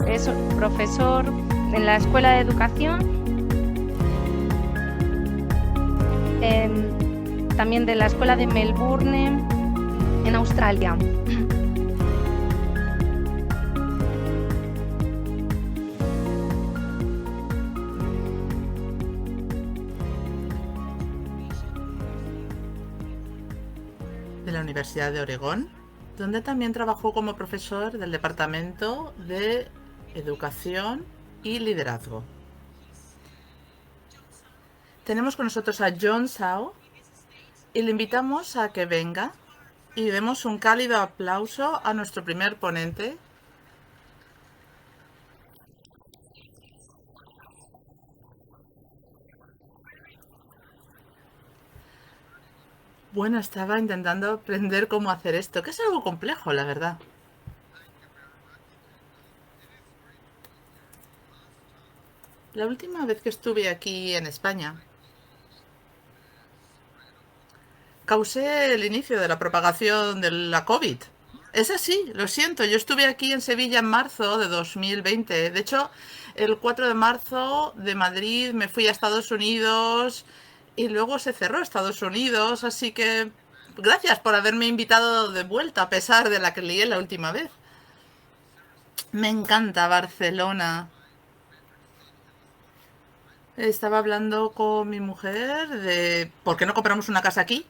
Es profesor en la Escuela de Educación, también de la Escuela de Melbourne, en Australia. De la Universidad de Oregón, donde también trabajó como profesor del Departamento de Educación y Liderazgo. Tenemos con nosotros a John Sao y le invitamos a que venga y demos un cálido aplauso a nuestro primer ponente. Bueno, estaba intentando aprender cómo hacer esto, que es algo complejo, la verdad. La última vez que estuve aquí en España, causé el inicio de la propagación de la COVID. Es así, lo siento. Yo estuve aquí en Sevilla en marzo de 2020. De hecho, el 4 de marzo de Madrid me fui a Estados Unidos y luego se cerró Estados Unidos. Así que gracias por haberme invitado de vuelta a pesar de la que lié la última vez. Me encanta Barcelona. Estaba hablando con mi mujer de por qué no compramos una casa aquí,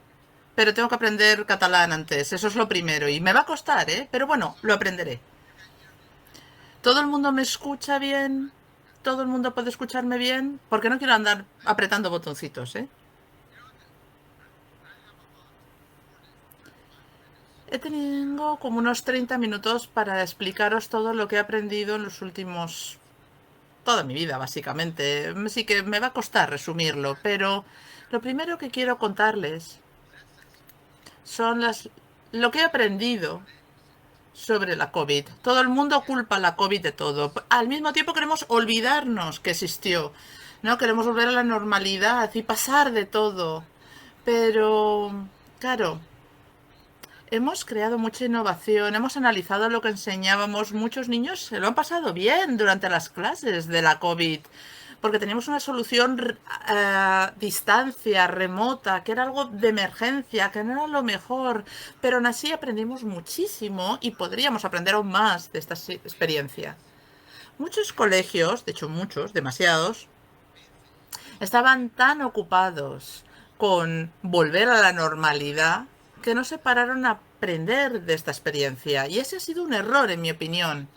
pero tengo que aprender catalán antes, eso es lo primero, y me va a costar, ¿eh? Pero bueno, lo aprenderé. ¿Todo el mundo me escucha bien? ¿Todo el mundo puede escucharme bien? Porque no quiero andar apretando botoncitos, ¿eh? Tengo como unos 30 minutos para explicaros todo lo que he aprendido en los últimos toda mi vida, básicamente. Así que me va a costar resumirlo, pero lo primero que quiero contarles son lo que he aprendido sobre la COVID. Todo el mundo culpa a la COVID de todo. Al mismo tiempo queremos olvidarnos que existió. No queremos volver a la normalidad y pasar de todo. Pero, claro, hemos creado mucha innovación, hemos analizado lo que enseñábamos. Muchos niños se lo han pasado bien durante las clases de la COVID, porque teníamos una solución a distancia, remota, que era algo de emergencia, que no era lo mejor, pero aún así aprendimos muchísimo y podríamos aprender aún más de esta experiencia. Muchos colegios, de hecho muchos, demasiados, estaban tan ocupados con volver a la normalidad que no se pararon a aprender de esta experiencia. Y ese ha sido un error, en mi opinión.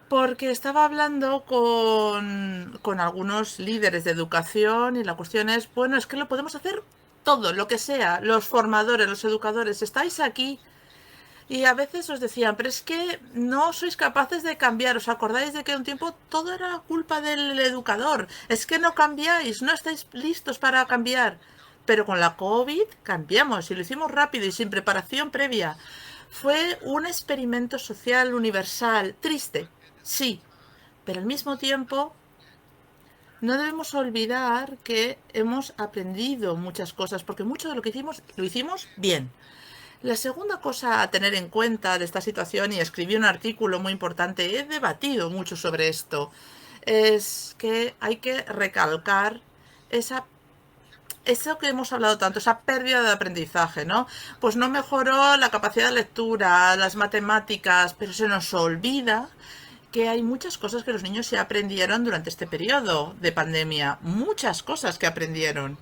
Porque estaba hablando con algunos líderes de educación y la cuestión es, bueno, es que lo podemos hacer todo, lo que sea. Los formadores, los educadores, estáis aquí. Y a veces os decían, pero es que no sois capaces de cambiar. ¿Os acordáis de que un tiempo todo era culpa del educador? Es que no cambiáis, no estáis listos para cambiar. Pero con la COVID cambiamos y lo hicimos rápido y sin preparación previa. Fue un experimento social universal, triste, sí, pero al mismo tiempo no debemos olvidar que hemos aprendido muchas cosas, porque mucho de lo que hicimos lo hicimos bien. La segunda cosa a tener en cuenta de esta situación, y escribí un artículo muy importante, he debatido mucho sobre esto, es que hay que recalcar eso que hemos hablado tanto, esa pérdida de aprendizaje, ¿no? Pues no mejoró la capacidad de lectura, las matemáticas, pero se nos olvida que hay muchas cosas que los niños se aprendieron durante este periodo de pandemia, muchas cosas que aprendieron.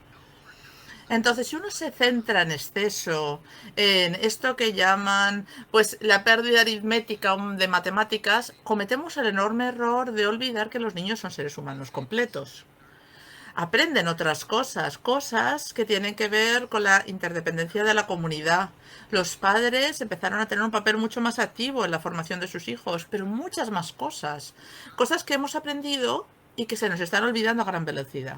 Entonces, si uno se centra en exceso en esto que llaman pues la pérdida aritmética de matemáticas, cometemos el enorme error de olvidar que los niños son seres humanos completos. Aprenden otras cosas, cosas que tienen que ver con la interdependencia de la comunidad. Los padres empezaron a tener un papel mucho más activo en la formación de sus hijos, pero muchas más cosas. Cosas que hemos aprendido y que se nos están olvidando a gran velocidad.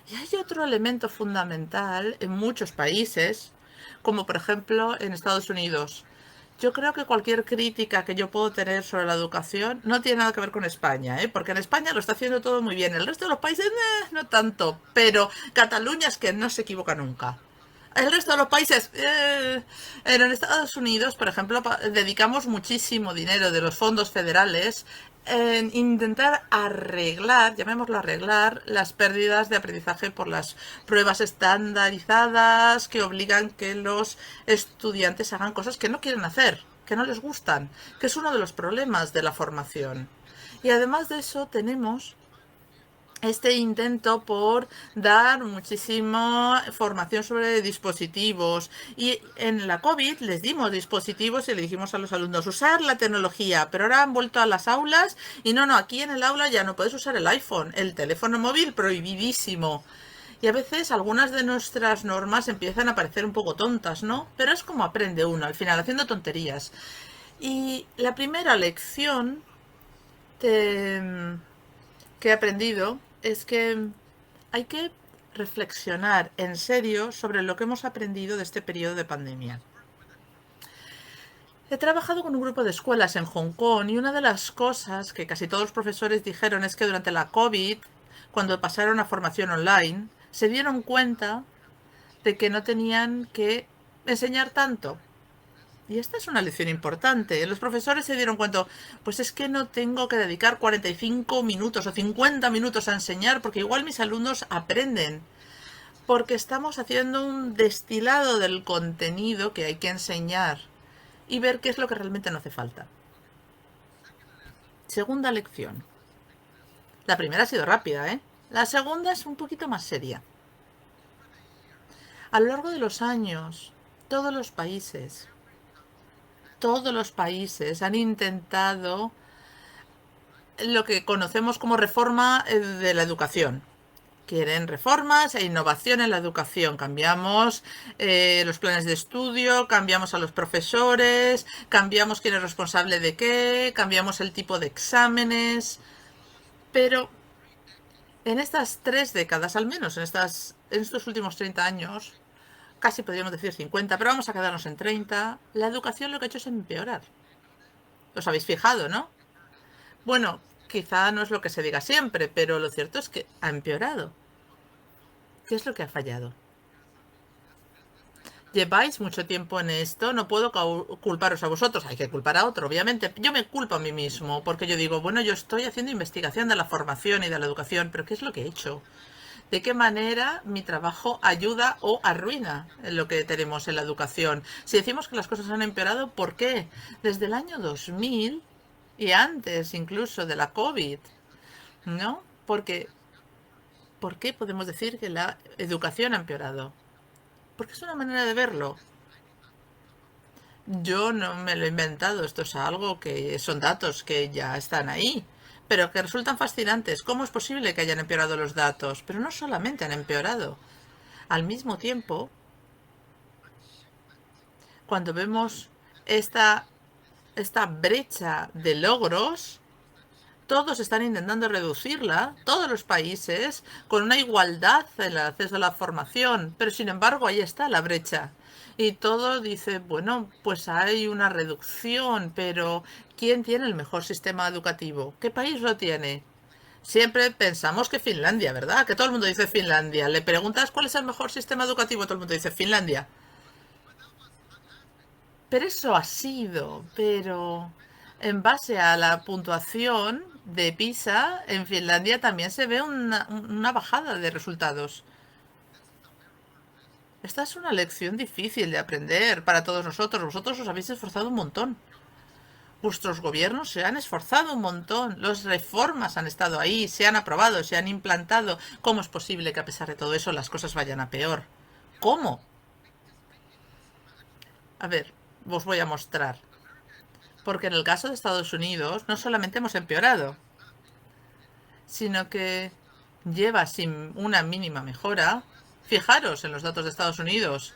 Y hay otro elemento fundamental en muchos países, como por ejemplo en Estados Unidos. Yo creo que cualquier crítica que yo puedo tener sobre la educación no tiene nada que ver con España, ¿eh? Porque en España lo está haciendo todo muy bien. El resto de los países, no tanto. Pero Cataluña es que no se equivoca nunca. El resto de los países, en Estados Unidos, por ejemplo, dedicamos muchísimo dinero de los fondos federales en intentar arreglar, llamémoslo arreglar, las pérdidas de aprendizaje por las pruebas estandarizadas que obligan que los estudiantes hagan cosas que no quieren hacer, que no les gustan, que es uno de los problemas de la formación. Y además de eso tenemos este intento por dar muchísima formación sobre dispositivos. Y en la COVID les dimos dispositivos y le dijimos a los alumnos usar la tecnología, pero ahora han vuelto a las aulas y no, aquí en el aula ya no puedes usar el iPhone, el teléfono móvil prohibidísimo. Y a veces algunas de nuestras normas empiezan a parecer un poco tontas, ¿no? Pero es como aprende uno, al final, haciendo tonterías. Y la primera lección de, que he aprendido es que hay que reflexionar en serio sobre lo que hemos aprendido de este periodo de pandemia. He trabajado con un grupo de escuelas en Hong Kong y una de las cosas que casi todos los profesores dijeron es que durante la COVID, cuando pasaron a formación online, se dieron cuenta de que no tenían que enseñar tanto. Y esta es una lección importante. Los profesores se dieron cuenta, pues es que no tengo que dedicar 45 minutos o 50 minutos a enseñar porque igual mis alumnos aprenden. Porque estamos haciendo un destilado del contenido que hay que enseñar y ver qué es lo que realmente no hace falta. Segunda lección. La primera ha sido rápida, ¿eh? La segunda es un poquito más seria. A lo largo de los años, todos los países han intentado lo que conocemos como reforma de la educación. Quieren reformas e innovación en la educación. Cambiamos los planes de estudio, cambiamos a los profesores, cambiamos quién es responsable de qué, cambiamos el tipo de exámenes. Pero en estas 3 décadas, al menos en estos últimos 30 años, casi podríamos decir 50, pero vamos a quedarnos en 30, la educación lo que ha hecho es empeorar. Os habéis fijado, ¿no? Bueno, quizá no es lo que se diga siempre, pero lo cierto es que ha empeorado. ¿Qué es lo que ha fallado? Lleváis mucho tiempo en esto, no puedo culparos a vosotros, hay que culpar a otro, obviamente. Yo me culpo a mí mismo, porque yo digo, bueno, yo estoy haciendo investigación de la formación y de la educación, pero ¿qué es lo que he hecho? ¿De qué manera mi trabajo ayuda o arruina lo que tenemos en la educación? Si decimos que las cosas han empeorado, ¿por qué? Desde el año 2000 y antes incluso de la COVID, ¿no? Porque, ¿por qué podemos decir que la educación ha empeorado? Porque es una manera de verlo. Yo no me lo he inventado, esto es algo que son datos que ya están ahí, pero que resultan fascinantes. ¿Cómo es posible que hayan empeorado los datos? Pero no solamente han empeorado. Al mismo tiempo, cuando vemos esta, esta brecha de logros, todos están intentando reducirla, todos los países, con una igualdad en el acceso a la formación, pero sin embargo ahí está la brecha. Y todo dice, bueno, pues hay una reducción, pero ¿quién tiene el mejor sistema educativo? ¿Qué país lo tiene? Siempre pensamos que Finlandia, ¿verdad? Que todo el mundo dice Finlandia. Le preguntas cuál es el mejor sistema educativo, todo el mundo dice Finlandia. Pero eso ha sido, pero en base a la puntuación de PISA, en Finlandia también se ve una bajada de resultados. Esta es una lección difícil de aprender para todos nosotros. Vosotros os habéis esforzado un montón. Vuestros gobiernos se han esforzado un montón. Las reformas han estado ahí, se han aprobado, se han implantado. ¿Cómo es posible que a pesar de todo eso las cosas vayan a peor? ¿Cómo? A ver, os voy a mostrar. Porque en el caso de Estados Unidos no solamente hemos empeorado, sino que lleva sin una mínima mejora. Fijaros en los datos de Estados Unidos.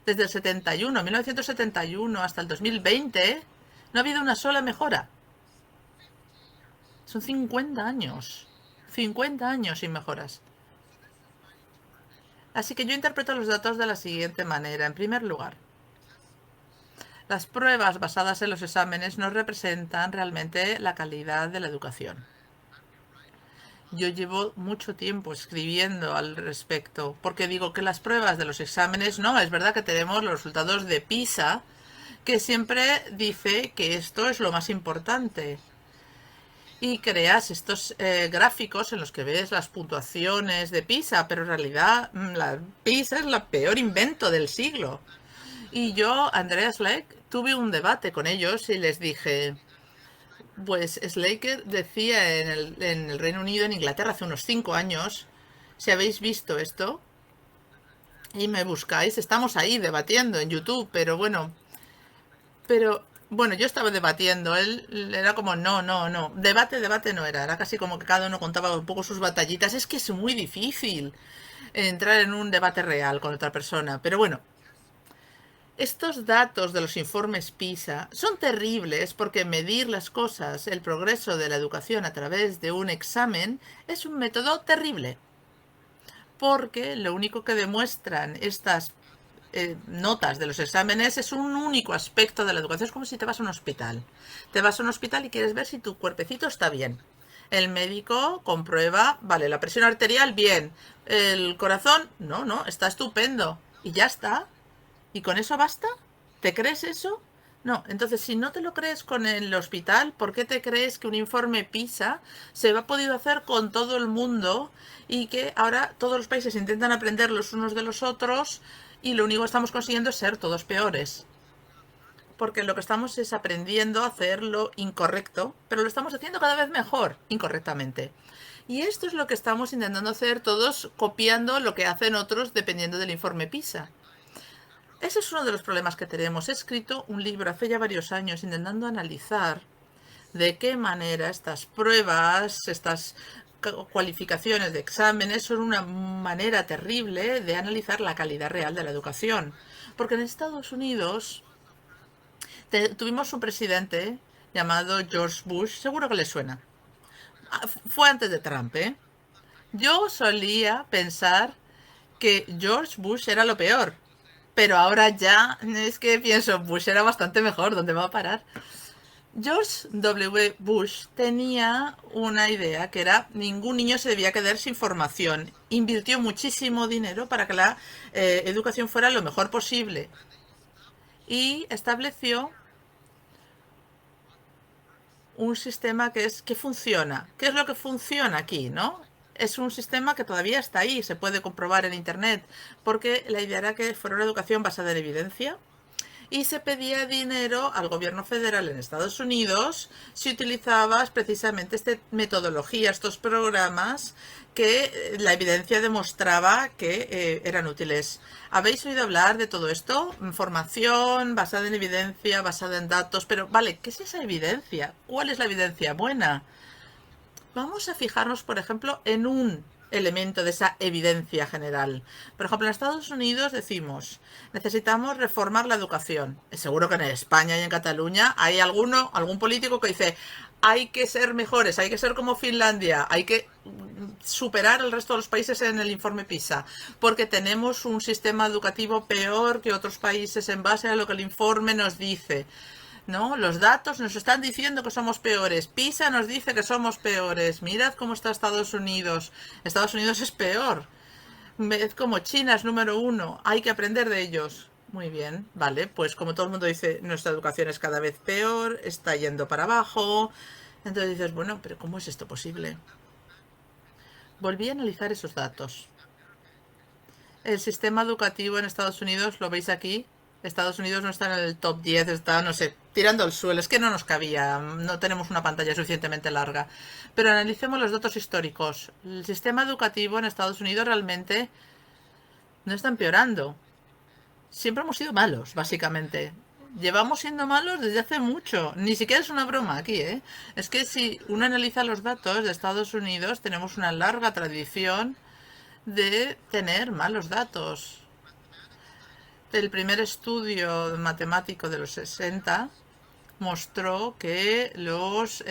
Desde el 71, 1971 hasta el 2020, no ha habido una sola mejora. Son 50 años. 50 años sin mejoras. Así que yo interpreto los datos de la siguiente manera. En primer lugar, las pruebas basadas en los exámenes no representan realmente la calidad de la educación. Yo llevo mucho tiempo escribiendo al respecto, porque digo que las pruebas de los exámenes, no, es verdad que tenemos los resultados de PISA, que siempre dice que esto es lo más importante. Y creas estos gráficos en los que ves las puntuaciones de PISA, pero en realidad la PISA es la peor invento del siglo. Y yo, Andreas Schleck, tuve un debate con ellos y les dije, pues Slaker decía en el Reino Unido, en Inglaterra, hace unos 5 años, si habéis visto esto y me buscáis, estamos ahí debatiendo en YouTube, pero bueno, yo estaba debatiendo, él era como, no, no, no, debate no era casi como que cada uno contaba un poco sus batallitas, es que es muy difícil entrar en un debate real con otra persona, pero bueno, estos datos de los informes PISA son terribles porque medir las cosas, el progreso de la educación a través de un examen, es un método terrible. Porque lo único que demuestran estas notas de los exámenes es un único aspecto de la educación. Es como si te vas a un hospital. Te vas a un hospital y quieres ver si tu cuerpecito está bien. El médico comprueba, vale, la presión arterial, bien. El corazón, no, no, está estupendo. Y ya está. ¿Y con eso basta? ¿Te crees eso? No, entonces si no te lo crees con el hospital, ¿por qué te crees que un informe PISA se ha podido hacer con todo el mundo y que ahora todos los países intentan aprender los unos de los otros y lo único que estamos consiguiendo es ser todos peores? Porque lo que estamos es aprendiendo a hacer lo incorrecto, pero lo estamos haciendo cada vez mejor, incorrectamente. Y esto es lo que estamos intentando hacer todos, copiando lo que hacen otros dependiendo del informe PISA. Ese es uno de los problemas que tenemos. He escrito un libro hace ya varios años intentando analizar de qué manera estas pruebas, estas cualificaciones de exámenes son una manera terrible de analizar la calidad real de la educación. Porque en Estados Unidos tuvimos un presidente llamado George Bush, seguro que le suena. Fue antes de Trump, ¿eh? Yo solía pensar que George Bush era lo peor, pero ahora ya es que pienso, Bush era bastante mejor, ¿dónde va a parar? George W. Bush tenía una idea que era ningún niño se debía quedar sin formación. Invirtió muchísimo dinero para que la educación fuera lo mejor posible y estableció un sistema que funciona. ¿Qué es lo que funciona aquí, no? Es un sistema que todavía está ahí, se puede comprobar en Internet, porque la idea era que fuera una educación basada en evidencia y se pedía dinero al gobierno federal en Estados Unidos si utilizabas precisamente esta metodología, estos programas que la evidencia demostraba que eran útiles. ¿Habéis oído hablar de todo esto? Información basada en evidencia, basada en datos, pero vale, ¿qué es esa evidencia? ¿Cuál es la evidencia buena? Vamos a fijarnos, por ejemplo, en un elemento de esa evidencia general. Por ejemplo, en Estados Unidos decimos, necesitamos reformar la educación. Seguro que en España y en Cataluña hay algún político que dice, hay que ser mejores, hay que ser como Finlandia, hay que superar al resto de los países en el informe PISA, porque tenemos un sistema educativo peor que otros países en base a lo que el informe nos dice. ¿No? Los datos nos están diciendo que somos peores. PISA nos dice que somos peores. Mirad cómo está Estados Unidos. Estados Unidos es peor. Es como China es número 1. Hay que aprender de ellos. Muy bien, vale. Pues como todo el mundo dice, nuestra educación es cada vez peor, está yendo para abajo. Entonces dices, bueno, pero ¿cómo es esto posible? Volví a analizar esos datos. El sistema educativo en Estados Unidos, lo veis aquí, Estados Unidos no está en el top 10, está, no sé, tirando al suelo. Es que no nos cabía, no tenemos una pantalla suficientemente larga. Pero analicemos los datos históricos. El sistema educativo en Estados Unidos realmente no está empeorando. Siempre hemos sido malos, básicamente. Llevamos siendo malos desde hace mucho. Ni siquiera es una broma aquí, ¿eh? Es que si uno analiza los datos de Estados Unidos, tenemos una larga tradición de tener malos datos. El primer estudio matemático de los 60 mostró que los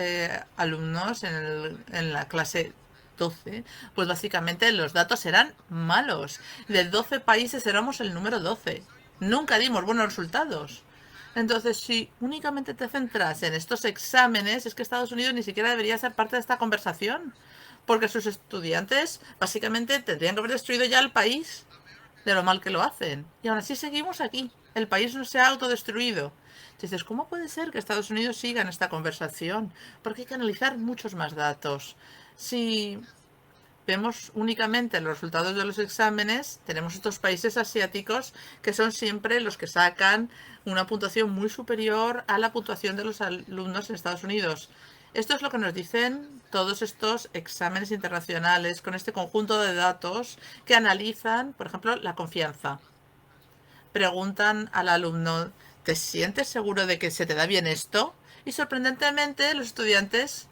alumnos en la clase 12, pues básicamente los datos eran malos. De 12 países éramos el número 12. Nunca dimos buenos resultados. Entonces, si únicamente te centras en estos exámenes, es que Estados Unidos ni siquiera debería ser parte de esta conversación. porque sus estudiantes básicamente tendrían que haber destruido ya el país de lo mal que lo hacen. Y aún así seguimos aquí. El país no se ha autodestruido. Dices, ¿cómo puede ser que Estados Unidos siga en esta conversación? Porque hay que analizar muchos más datos. Si vemos únicamente los resultados de los exámenes, tenemos estos países asiáticos que son siempre los que sacan una puntuación muy superior a la puntuación de los alumnos en Estados Unidos. Esto es lo que nos dicen todos estos exámenes internacionales con este conjunto de datos que analizan, por ejemplo, la confianza. Preguntan al alumno, ¿te sientes seguro de que se te da bien esto? Y sorprendentemente los estudiantes,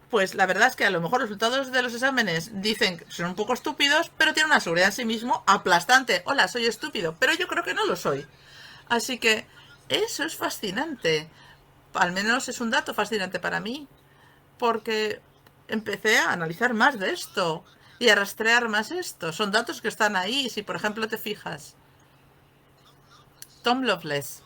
pues la verdad es que a lo mejor los resultados de los exámenes dicen que son un poco estúpidos, pero tienen una seguridad en sí mismo aplastante. Hola, soy estúpido, pero yo creo que no lo soy. Así que eso es fascinante. Al menos es un dato fascinante para mí, porque empecé a analizar más de esto y a rastrear más esto. Son datos que están ahí. Si, por ejemplo, te fijas, Tom Loveless,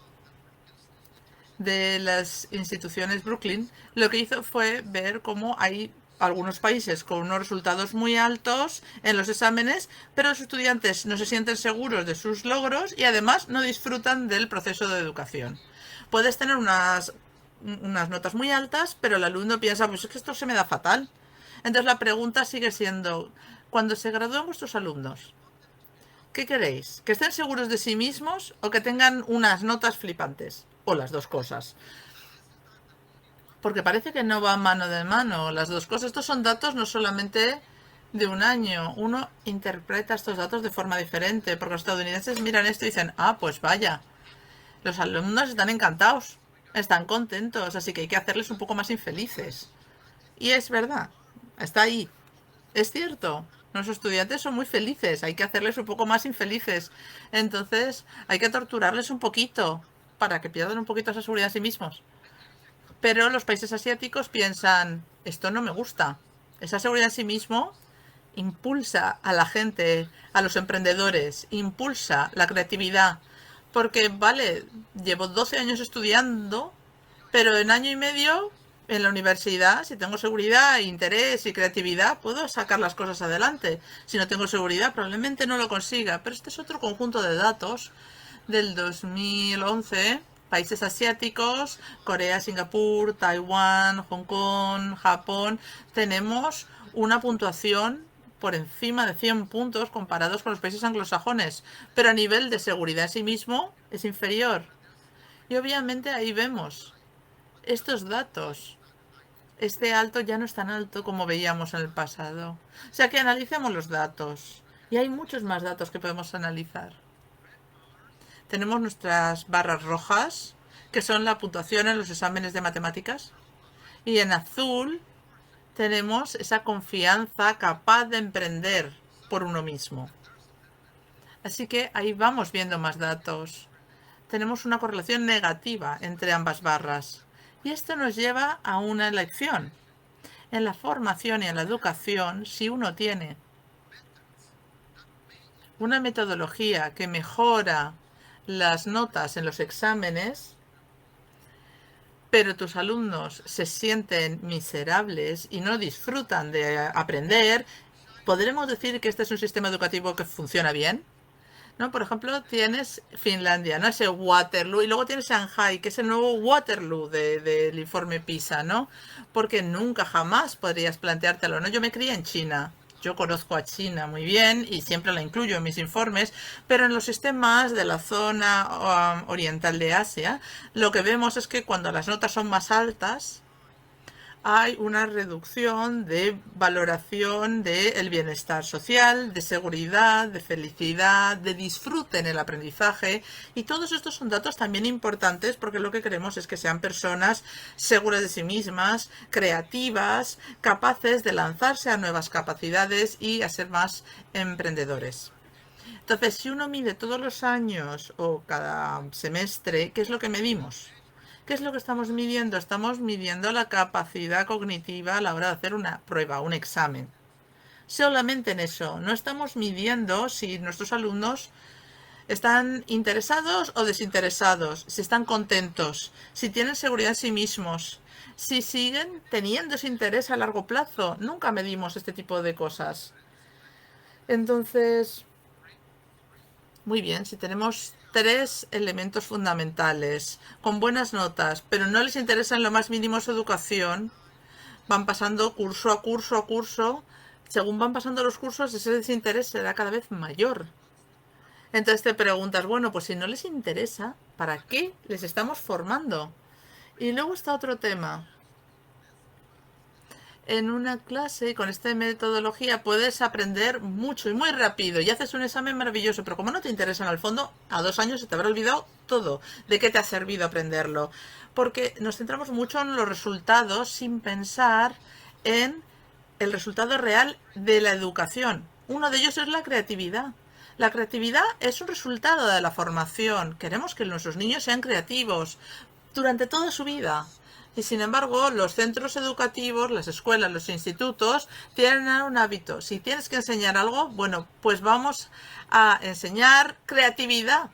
de las instituciones Brooklyn, lo que hizo fue ver cómo hay algunos países con unos resultados muy altos en los exámenes, pero los estudiantes no se sienten seguros de sus logros y además no disfrutan del proceso de educación. Puedes tener unas notas muy altas, pero el alumno piensa, pues es que esto se me da fatal. Entonces la pregunta sigue siendo, cuando se gradúen vuestros alumnos, ¿qué queréis? ¿Que estén seguros de sí mismos o que tengan unas notas flipantes? O las dos cosas. Porque parece que no va mano de mano las dos cosas. Estos son datos no solamente de un año. Uno interpreta estos datos de forma diferente. Porque los estadounidenses miran esto y dicen, ah, pues vaya, los alumnos están encantados, están contentos, así que hay que hacerles un poco más infelices. Y es verdad, está ahí. Es cierto, nuestros estudiantes son muy felices, hay que hacerles un poco más infelices. Entonces hay que torturarles un poquito para que pierdan un poquito esa seguridad en sí mismos. Pero los países asiáticos piensan, esto no me gusta. Esa seguridad en sí mismo impulsa a la gente, a los emprendedores, impulsa la creatividad. Porque, vale, llevo 12 años estudiando, pero en año y medio en la universidad, si tengo seguridad, interés y creatividad, puedo sacar las cosas adelante. Si no tengo seguridad, probablemente no lo consiga. Pero este es otro conjunto de datos del 2011. Países asiáticos, Corea, Singapur, Taiwán, Hong Kong, Japón, tenemos una puntuación por encima de 100 puntos comparados con los países anglosajones, pero a nivel de seguridad en sí mismo es inferior. Y obviamente ahí vemos estos datos. Este alto ya no es tan alto como veíamos en el pasado. O sea que analicemos los datos. Y hay muchos más datos que podemos analizar. Tenemos nuestras barras rojas, que son la puntuación en los exámenes de matemáticas. Y en azul tenemos esa confianza capaz de emprender por uno mismo. Así que ahí vamos viendo más datos. Tenemos una correlación negativa entre ambas barras. Y esto nos lleva a una elección. En la formación y en la educación, si uno tiene una metodología que mejora las notas en los exámenes, pero tus alumnos se sienten miserables y no disfrutan de aprender, ¿podremos decir que este es un sistema educativo que funciona bien? ¿No? Por ejemplo, tienes Finlandia, ¿no? Ese Waterloo, y luego tienes Shanghai, que es el nuevo Waterloo del informe PISA, ¿no? Porque nunca jamás podrías planteártelo, ¿no? Yo me crié en China. Yo conozco a China muy bien y siempre la incluyo en mis informes, pero en los sistemas de la zona oriental de Asia, lo que vemos es que cuando las notas son más altas, hay una reducción de valoración del bienestar social, de seguridad, de felicidad, de disfrute en el aprendizaje. Y todos estos son datos también importantes porque lo que queremos es que sean personas seguras de sí mismas, creativas, capaces de lanzarse a nuevas capacidades y a ser más emprendedores. Entonces, si uno mide todos los años o cada semestre, ¿qué es lo que medimos? ¿Qué es lo que estamos midiendo? Estamos midiendo la capacidad cognitiva a la hora de hacer una prueba, un examen. Solamente en eso. No estamos midiendo si nuestros alumnos ¿Están interesados o desinteresados? Si están contentos, si tienen seguridad en sí mismos, si siguen teniendo ese interés a largo plazo. Nunca medimos este tipo de cosas. Entonces, muy bien, si tenemos tres elementos fundamentales con buenas notas, pero no les interesa en lo más mínimo su educación, van pasando curso a curso a curso. Según van pasando los cursos, ese desinterés será cada vez mayor. Entonces te preguntas, bueno, pues si no les interesa, ¿para qué les estamos formando? Y luego está otro tema. En una clase con esta metodología puedes aprender mucho y muy rápido y haces un examen maravilloso, pero como no te interesa en el fondo, a 2 años se te habrá olvidado todo. ¿De qué te ha servido aprenderlo? Porque nos centramos mucho en los resultados sin pensar en el resultado real de la educación. Uno de ellos es la creatividad. La creatividad es un resultado de la formación. Queremos que nuestros niños sean creativos durante toda su vida. Y sin embargo, los centros educativos, las escuelas, los institutos tienen un hábito. Si tienes que enseñar algo, bueno, pues vamos a enseñar creatividad.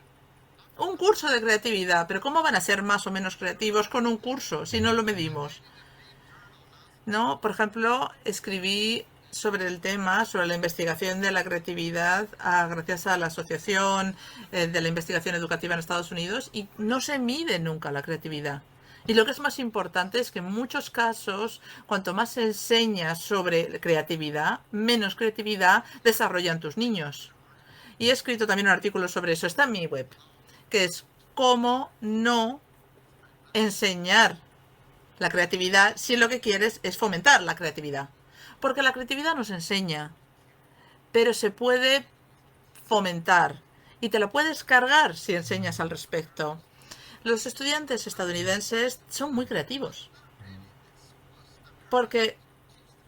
Un curso de creatividad. Pero ¿cómo van a ser más o menos creativos con un curso si no lo medimos? ¿No? Por ejemplo, escribí sobre el tema, sobre la investigación de la creatividad, gracias a la Asociación de la Investigación Educativa en Estados Unidos, y no se mide nunca la creatividad. Y lo que es más importante es que en muchos casos, cuanto más se enseña sobre creatividad, menos creatividad desarrollan tus niños. Y he escrito también un artículo sobre eso, está en mi web, que es cómo no enseñar la creatividad si lo que quieres es fomentar la creatividad. Porque la creatividad nos enseña, pero se puede fomentar y te lo puedes cargar si enseñas al respecto. Los estudiantes estadounidenses son muy creativos porque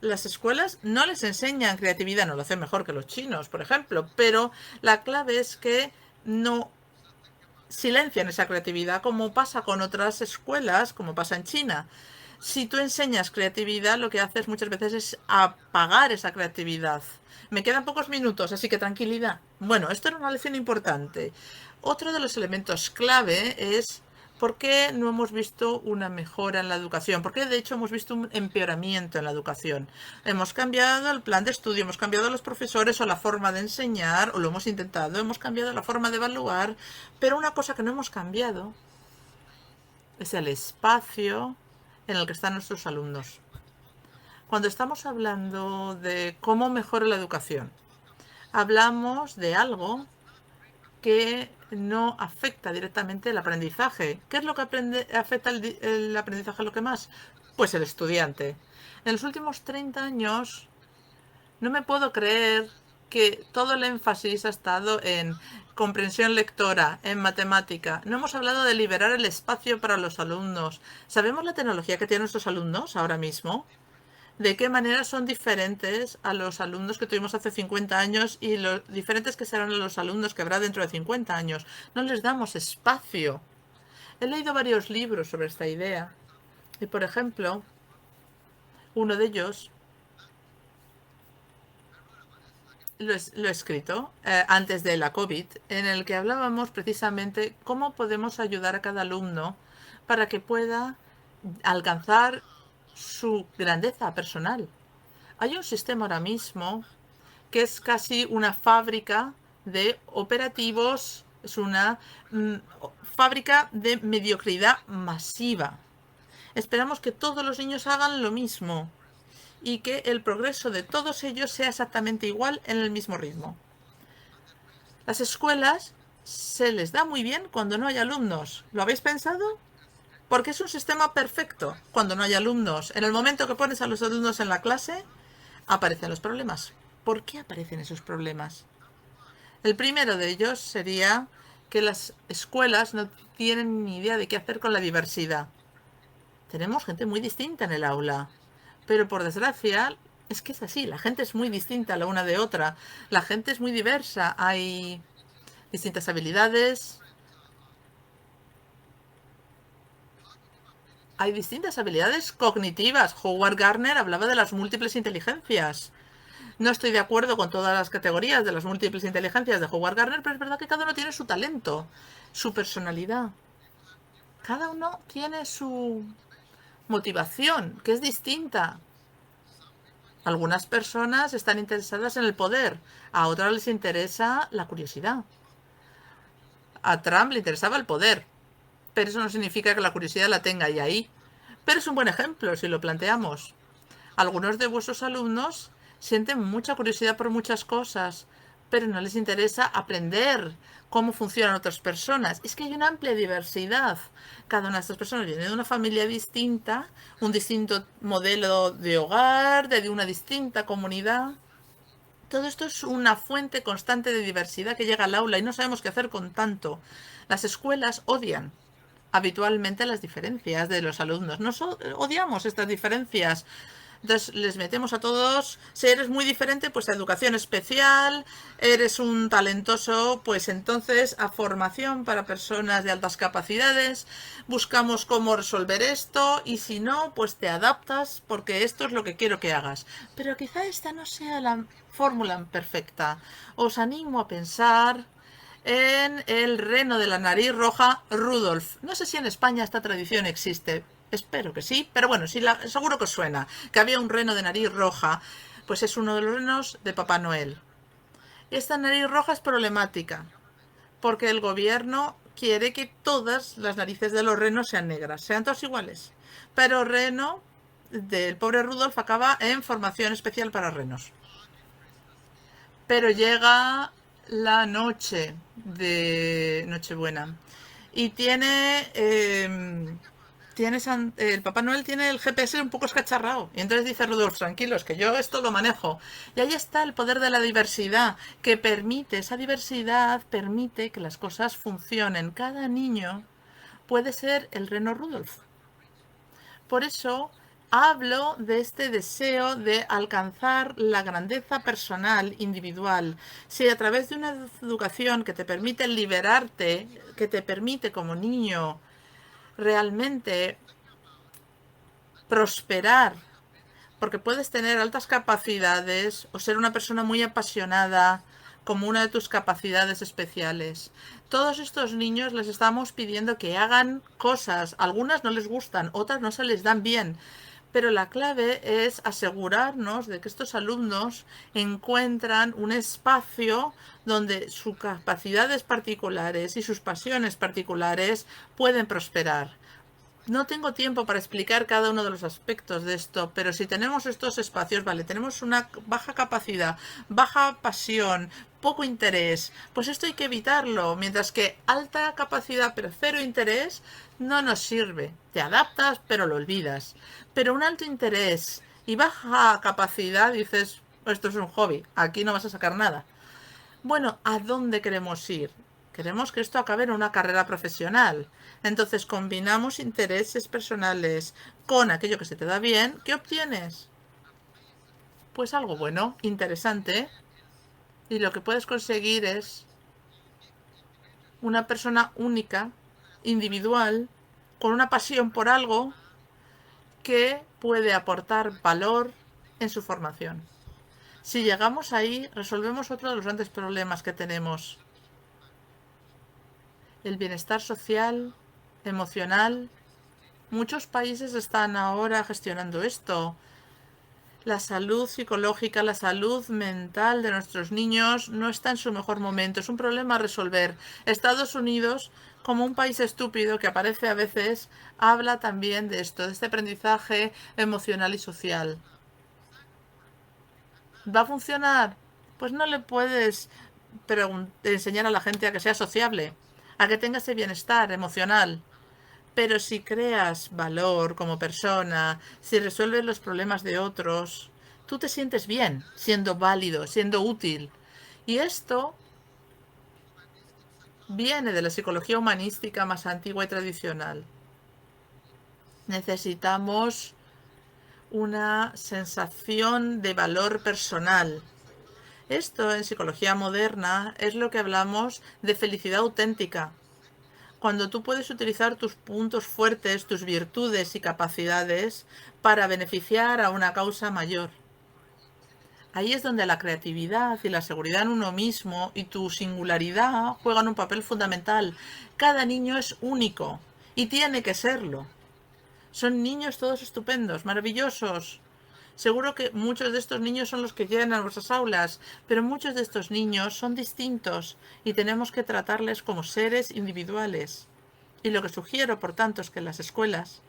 las escuelas no les enseñan creatividad, no lo hacen mejor que los chinos, por ejemplo, pero la clave es que no silencian esa creatividad como pasa con otras escuelas, como pasa en China. Si tú enseñas creatividad, lo que haces muchas veces es apagar esa creatividad. Me quedan pocos minutos, así que tranquilidad. Bueno, esto era una lección importante. Otro de los elementos clave es por qué no hemos visto una mejora en la educación, porque de hecho hemos visto un empeoramiento en la educación. Hemos cambiado el plan de estudio, hemos cambiado los profesores o la forma de enseñar, o lo hemos intentado, hemos cambiado la forma de evaluar, pero una cosa que no hemos cambiado es el espacio en el que están nuestros alumnos. Cuando estamos hablando de cómo mejora la educación, hablamos de algo que no afecta directamente el aprendizaje. ¿Qué es lo que afecta el aprendizaje lo que más? Pues el estudiante. En los últimos 30 años no me puedo creer que todo el énfasis ha estado en comprensión lectora, en matemática. No hemos hablado de liberar el espacio para los alumnos. ¿Sabemos la tecnología que tienen nuestros alumnos ahora mismo? ¿De qué manera son diferentes a los alumnos que tuvimos hace 50 años y los diferentes que serán los alumnos que habrá dentro de 50 años? No les damos espacio. He leído varios libros sobre esta idea. Y, por ejemplo, uno de ellos lo he escrito antes de la COVID, en el que hablábamos precisamente cómo podemos ayudar a cada alumno para que pueda alcanzar su grandeza personal. Hay un sistema ahora mismo que es casi una fábrica de operativos, es una fábrica de mediocridad masiva. Esperamos que todos los niños hagan lo mismo y que el progreso de todos ellos sea exactamente igual en el mismo ritmo. Las escuelas se les da muy bien cuando no hay alumnos. ¿Lo habéis pensado? Porque es un sistema perfecto cuando no hay alumnos. En el momento que pones a los alumnos en la clase, aparecen los problemas. ¿Por qué aparecen esos problemas? El primero de ellos sería que las escuelas no tienen ni idea de qué hacer con la diversidad. Tenemos gente muy distinta en el aula, pero por desgracia es que es así, la gente es muy distinta la una de otra, la gente es muy diversa, hay distintas habilidades, hay distintas habilidades cognitivas. Howard Gardner hablaba de las múltiples inteligencias. No estoy de acuerdo con todas las categorías de las múltiples inteligencias de Howard Gardner, pero es verdad que cada uno tiene su talento, su personalidad. Cada uno tiene su motivación, que es distinta. Algunas personas están interesadas en el poder, a otras les interesa la curiosidad. A Trump le interesaba el poder, pero eso no significa que la curiosidad la tenga y ahí. Pero es un buen ejemplo si lo planteamos. Algunos de vuestros alumnos sienten mucha curiosidad por muchas cosas, pero no les interesa aprender cómo funcionan otras personas. Es que hay una amplia diversidad. Cada una de estas personas viene de una familia distinta, un distinto modelo de hogar, de una distinta comunidad. Todo esto es una fuente constante de diversidad que llega al aula y no sabemos qué hacer con tanto. Las escuelas odian habitualmente las diferencias de los alumnos. Odiamos estas diferencias. Entonces les metemos a todos, si eres muy diferente, pues a educación especial, eres un talentoso, pues entonces a formación para personas de altas capacidades, buscamos cómo resolver esto y si no, pues te adaptas porque esto es lo que quiero que hagas. Pero quizá esta no sea la fórmula perfecta. Os animo a pensar en el reno de la nariz roja Rudolf. No sé si en España esta tradición existe. Espero que sí, pero bueno, sí seguro que os suena. Que había un reno de nariz roja. Pues es uno de los renos de Papá Noel. Esta nariz roja es problemática. Porque el gobierno quiere que todas las narices de los renos sean negras. Sean todas iguales. Pero reno del pobre Rudolf acaba en formación especial para renos. Pero llega la noche de Nochebuena y el Papá Noel tiene el GPS un poco escacharrado. Y entonces dice Rudolf, tranquilos, que yo esto lo manejo. Y ahí está el poder de la diversidad, esa diversidad permite que las cosas funcionen. Cada niño puede ser el reno Rudolf. Por eso hablo de este deseo de alcanzar la grandeza personal, individual. Si a través de una educación que te permite liberarte, que te permite como niño realmente prosperar, porque puedes tener altas capacidades o ser una persona muy apasionada como una de tus capacidades especiales. Todos estos niños les estamos pidiendo que hagan cosas. Algunas no les gustan, otras no se les dan bien. Pero la clave es asegurarnos de que estos alumnos encuentran un espacio donde sus capacidades particulares y sus pasiones particulares pueden prosperar. No tengo tiempo para explicar cada uno de los aspectos de esto, pero si tenemos estos espacios, vale, tenemos una baja capacidad, baja pasión, poco interés, pues esto hay que evitarlo, mientras que alta capacidad pero cero interés no nos sirve. Te adaptas, pero lo olvidas. Pero un alto interés y baja capacidad, dices, esto es un hobby, aquí no vas a sacar nada. Bueno, ¿a dónde queremos ir? Queremos que esto acabe en una carrera profesional. Entonces combinamos intereses personales con aquello que se te da bien. ¿Qué obtienes? Pues algo bueno, interesante. Y lo que puedes conseguir es una persona única, individual, con una pasión por algo que puede aportar valor en su formación. Si llegamos ahí, resolvemos otro de los grandes problemas que tenemos. El bienestar social, emocional. Muchos países están ahora gestionando esto. La salud psicológica, la salud mental de nuestros niños no está en su mejor momento. Es un problema a resolver. Estados Unidos, como un país estúpido que aparece a veces, habla también de esto, de este aprendizaje emocional y social. ¿Va a funcionar? Pues no le puedes enseñar a la gente a que sea sociable, a que tenga ese bienestar emocional. Pero si creas valor como persona, si resuelves los problemas de otros, tú te sientes bien, siendo válido, siendo útil. Y esto viene de la psicología humanística más antigua y tradicional. Necesitamos una sensación de valor personal. Esto en psicología moderna es lo que hablamos de felicidad auténtica. Cuando tú puedes utilizar tus puntos fuertes, tus virtudes y capacidades para beneficiar a una causa mayor. Ahí es donde la creatividad y la seguridad en uno mismo y tu singularidad juegan un papel fundamental. Cada niño es único y tiene que serlo. Son niños todos estupendos, maravillosos. Seguro que muchos de estos niños son los que llegan a nuestras aulas, pero muchos de estos niños son distintos y tenemos que tratarles como seres individuales. Y lo que sugiero, por tanto, es que las escuelas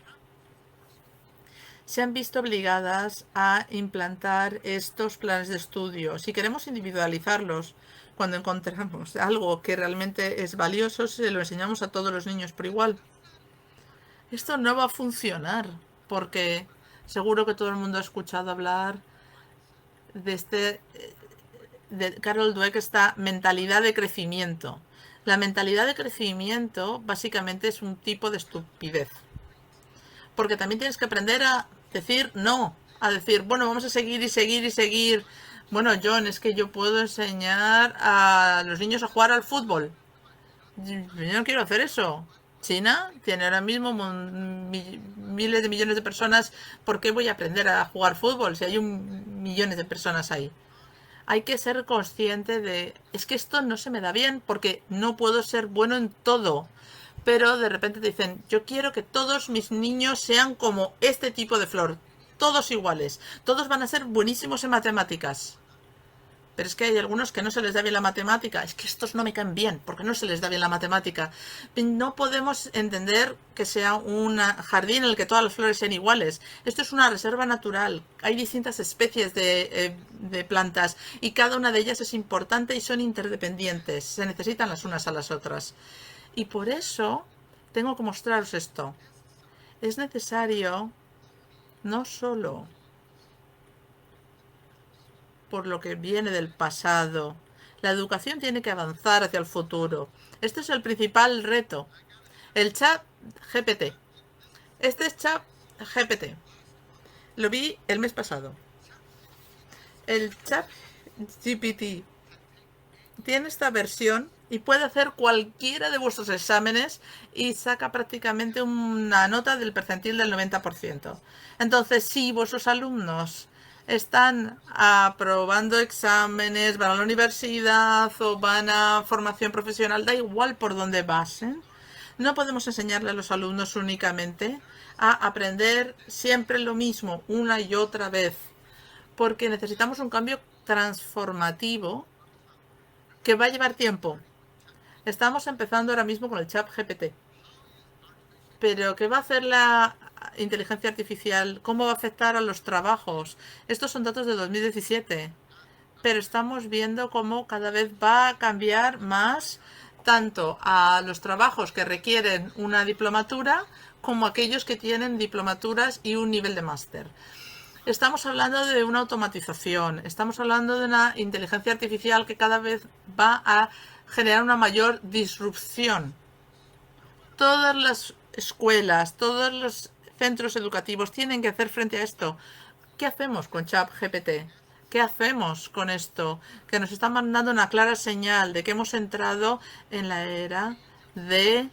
se han visto obligadas a implantar estos planes de estudio. Si queremos individualizarlos, cuando encontramos algo que realmente es valioso, se lo enseñamos a todos los niños por igual. Esto no va a funcionar, porque seguro que todo el mundo ha escuchado hablar de Carol Dweck, esta mentalidad de crecimiento. La mentalidad de crecimiento básicamente es un tipo de estupidez. Porque también tienes que aprender a decir no, a decir, bueno, vamos a seguir y seguir y seguir. Bueno, John, es que yo puedo enseñar a los niños a jugar al fútbol. Yo no quiero hacer eso. China tiene ahora mismo miles de millones de personas. ¿Por qué voy a aprender a jugar fútbol si hay millones de personas ahí? Hay que ser consciente de, es que esto no se me da bien porque no puedo ser bueno en todo. Pero de repente te dicen, yo quiero que todos mis niños sean como este tipo de flor, todos iguales, todos van a ser buenísimos en matemáticas. Pero es que hay algunos que no se les da bien la matemática. Es que estos no me caen bien, porque no se les da bien la matemática. No podemos entender que sea un jardín en el que todas las flores sean iguales. Esto es una reserva natural. Hay distintas especies de plantas y cada una de ellas es importante y son interdependientes. Se necesitan las unas a las otras. Y por eso tengo que mostraros esto. Es necesario no solo por lo que viene del pasado. La educación tiene que avanzar hacia el futuro. Este es el principal reto. El chat GPT. Este es chat GPT. Lo vi el mes pasado. El chat GPT tiene esta versión y puede hacer cualquiera de vuestros exámenes y saca prácticamente una nota del percentil del 90%. Entonces, si vuestros alumnos están aprobando exámenes, van a la universidad o van a formación profesional, da igual por dónde pasen, no podemos enseñarle a los alumnos únicamente a aprender siempre lo mismo, una y otra vez, porque necesitamos un cambio transformativo que va a llevar tiempo. Estamos empezando ahora mismo con el chat GPT. Pero ¿qué va a hacer la inteligencia artificial? ¿Cómo va a afectar a los trabajos? Estos son datos de 2017. Pero estamos viendo cómo cada vez va a cambiar más tanto a los trabajos que requieren una diplomatura como a aquellos que tienen diplomaturas y un nivel de máster. Estamos hablando de una automatización, estamos hablando de una inteligencia artificial que cada vez va a generar una mayor disrupción. Todas las escuelas, todos los centros educativos tienen que hacer frente a esto. ¿Qué hacemos con ChatGPT? ¿Qué hacemos con esto? Que nos está mandando una clara señal de que hemos entrado en la era de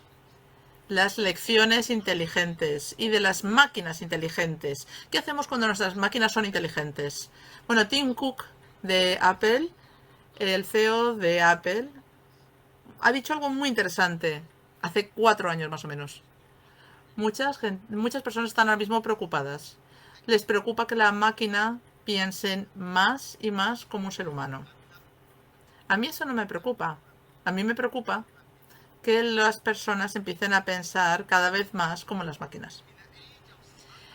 las lecciones inteligentes y de las máquinas inteligentes. ¿Qué hacemos cuando nuestras máquinas son inteligentes? Bueno, Tim Cook de Apple, el CEO de Apple, ha dicho algo muy interesante hace 4 años más o menos. Muchas personas están ahora mismo preocupadas. Les preocupa que la máquina piense más y más como un ser humano. A mí eso no me preocupa. A mí me preocupa que las personas empiecen a pensar cada vez más como las máquinas.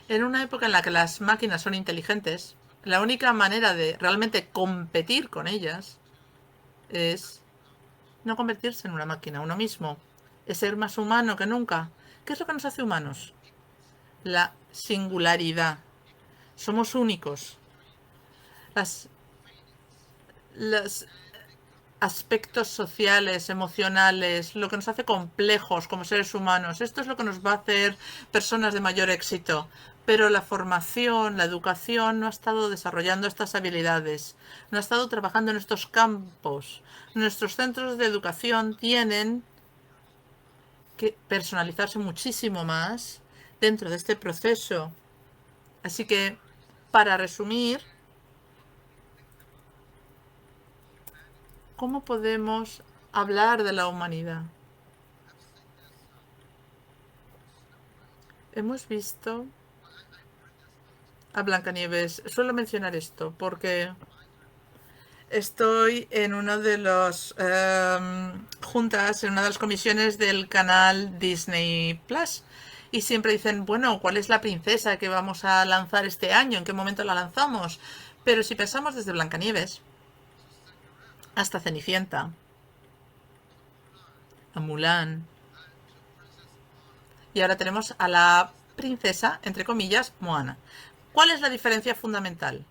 En una época en la que las máquinas son inteligentes, la única manera de realmente competir con ellas es no convertirse en una máquina uno mismo, es ser más humano que nunca. ¿Qué es lo que nos hace humanos? La singularidad. Somos únicos. Los aspectos sociales, emocionales, lo que nos hace complejos como seres humanos. Esto es lo que nos va a hacer personas de mayor éxito. Pero la formación, la educación no ha estado desarrollando estas habilidades, no ha estado trabajando en estos campos. Nuestros centros de educación tienen que personalizarse muchísimo más dentro de este proceso. Así que, para resumir, ¿Cómo podemos hablar de la humanidad? Hemos visto a Blancanieves. Suelo mencionar esto porque estoy en una de las juntas, en una de las comisiones del canal Disney Plus. Y siempre dicen, bueno, ¿cuál es la princesa que vamos a lanzar este año? ¿En qué momento la lanzamos? Pero si pensamos desde Blancanieves hasta Cenicienta, a Mulan, y ahora tenemos a la princesa, entre comillas, Moana. ¿Cuál es la diferencia fundamental?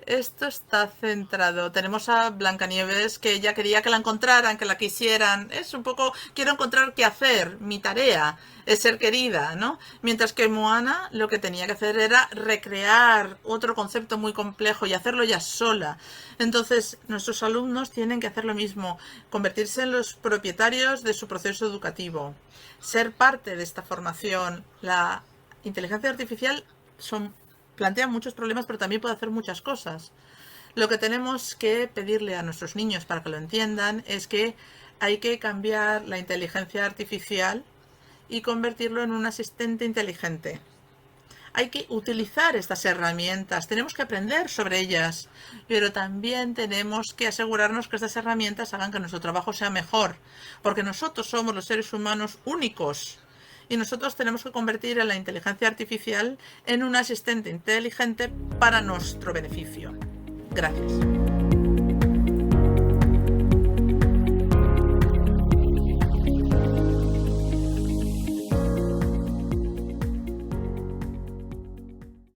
Esto está centrado. Tenemos a Blancanieves que ella quería que la encontraran, que la quisieran. Es un poco, quiero encontrar qué hacer, mi tarea es ser querida, ¿no? Mientras que Moana lo que tenía que hacer era recrear otro concepto muy complejo y hacerlo ella sola. Entonces, nuestros alumnos tienen que hacer lo mismo, convertirse en los propietarios de su proceso educativo, ser parte de esta formación. La inteligencia artificial plantea muchos problemas, pero también puede hacer muchas cosas. Lo que tenemos que pedirle a nuestros niños para que lo entiendan es que hay que cambiar la inteligencia artificial y convertirlo en un asistente inteligente. Hay que utilizar estas herramientas, tenemos que aprender sobre ellas, pero también tenemos que asegurarnos que estas herramientas hagan que nuestro trabajo sea mejor, porque nosotros somos los seres humanos únicos y nosotros tenemos que convertir a la inteligencia artificial en un asistente inteligente para nuestro beneficio. Gracias.